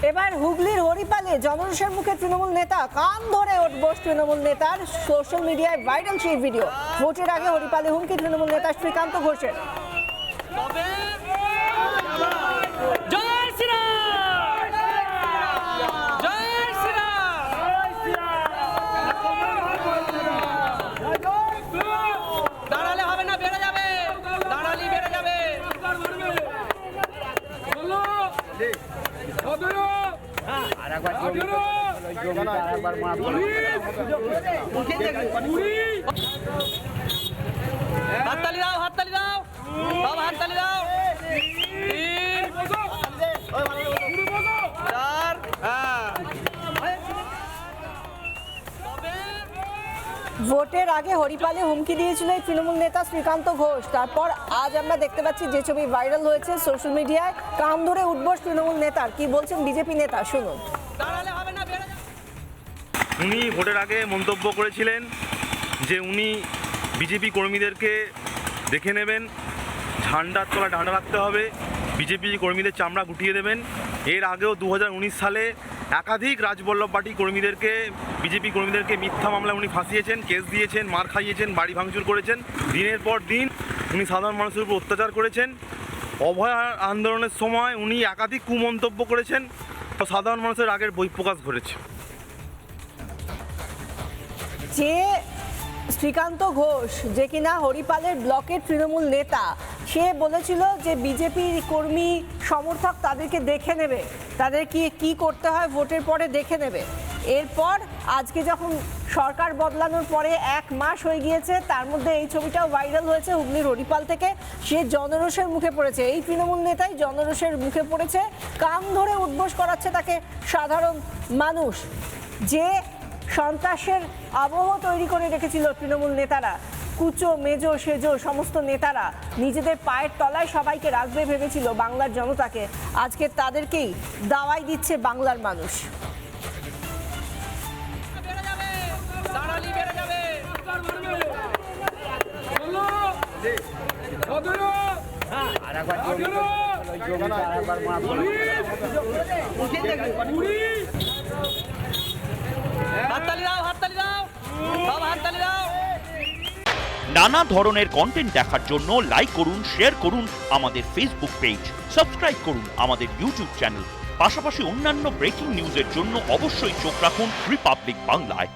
এবার হুগলির হরিপালে জনরোষের মুখে তৃণমূল নেতা কান ধরে উঠবোস তৃণমূল নেতার সোশ্যাল মিডিয়ায় ভাইরাল সেই ভিডিও। ভোটের আগে হরিপালে হুমকি তৃণমূল নেতা শ্রীকান্ত ঘোষের। হাততালি দাও, হাততালি দাও, বাবা হাততালি দাও। 3 4 ভোটের আগে হরিপালে হুমকি দিয়েছিল এই তৃণমূল নেতা শ্রীকান্ত ঘোষ। তারপর আজ আমরা দেখতে পাচ্ছি যে ছবি ভাইরাল হয়েছে সোশ্যাল মিডিয়ায়, কান ধরে উঠবোস তৃণমূল নেতার। কি বলছেন বিজেপি নেতা শুনুন। উনি ভোটের আগে মন্তব্য করেছিলেন যে উনি বিজেপি কর্মীদেরকে দেখে নেবেন, ঝান্ডার তলায় ডান্ডা রাখতে হবে, বিজেপি কর্মীদের চামড়া গুটিয়ে দেবেন। এর আগেও 2019 সালে একাধিক রাজবল্লভ পার্টি কর্মীদেরকে, বিজেপি কর্মীদেরকে মিথ্যা মামলায় উনি ফাঁসিয়েছেন, কেস দিয়েছেন, মার খাইয়েছেন, বাড়ি ভাঙচুর করেছেন। দিনের পর দিন উনি সাধারণ মানুষের উপর অত্যাচার করেছেন। অভয় আন্দোলনের সময় উনি একাধিক কুমন্তব্য করেছেন, সাধারণ মানুষের রাগের বহিঃপ্রকাশ ঘটেছে। যে শ্রীকান্ত ঘোষ, যে কিনা হরিপালের ব্লকের তৃণমূল নেতা, সে বলেছিল যে বিজেপি কর্মী সমর্থক তাদেরকে দেখে নেবে, তাদের কি করতে হয় ভোটের পরে দেখে নেবে। এরপর আজকে যখন সরকার বদলানোর পরে 1 মাস হয়ে গিয়েছে, তার মধ্যে এই ছবিটাও ভাইরাল হয়েছে হুগলির হরিপাল থেকে। সে জনরোষের মুখে পড়েছে, এই তৃণমূল নেতাই জনরোষের মুখে পড়েছে, কান ধরে উঠবোস করাচ্ছে তাকে সাধারণ মানুষ। যে সন্ত্রাসের আবহ তৈরি করে রেখেছিল তৃণমূল নেতারা, কুচো মেজো সেজো সমস্ত নেতারা নিজেদের পায়ের তলায় সবাইকে রাখবে ভেবেছিল বাংলার জনতাকে, আজকে তাদেরকেই দাওয়াই দিচ্ছে বাংলার মানুষ। হাততালি দাও, হাততালি দাও, বাবা হাততালি দাও। নানা ধরনের কন্টেন্ট দেখার জন্য লাইক করুন, শেয়ার করুন আমাদের ফেসবুক পেজ, সাবস্ক্রাইব করুন আমাদের ইউটিউব চ্যানেল। পাশাপাশি অন্যান্য ব্রেকিং নিউজের জন্য অবশ্যই চোখ রাখুন রিপাবলিক বাংলায়।